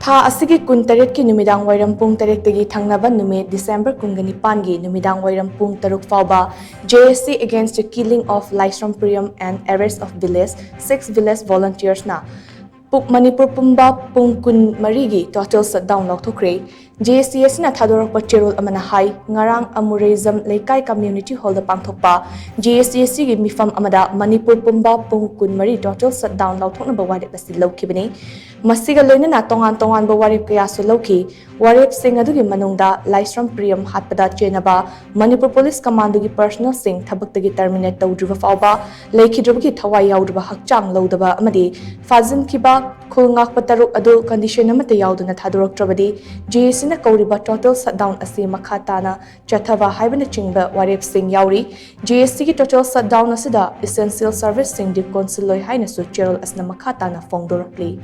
Tha Asigi Kuntaret ki Numidang Wairam Pung Tagi THANGNABA NUMIT December Kungani Pangi Numidang Wairam Pung Taruk PHAOBA JSC against the killing of LAISHRAM PRIYAM and arrest of village 6 village volunteers na Manipur Pumba Pung Kun Marigi total shutdown Laothokhre JSC na Thadorok Cherol Amana Hai Ngarang Amurazam Laikai Community Hall the Pangthokpa JSC gi Mifam Amada Manipur Pumba Pung Kun Mari total shutdown Laothokhna Bawarip Asi Lokibani Masiga Loina Tongan Bawarip Kayasu Loki Warip Sing Adugi Manungda LAISHRAM PRIYAM Hatpada Chenaba Manipur Police Command gi personal sing Thabaktagi terminate Tawdruva PHAOBA Laikidrugi Thawai Yaudruba Hakchang Lodaba Amadi Fazim Kiba Kulngak Pataruk Adu condition Amata Yauduna Thadorok Trabadi JSC na Kauriba total shutdown Asi Makhatana Chathava Haibana Chingba Warip Sing Yauri JSC ki total shutdown Asida essential service sing Dip Consuloi Hainasu Cheryl Asna Makhatana Fongdorakli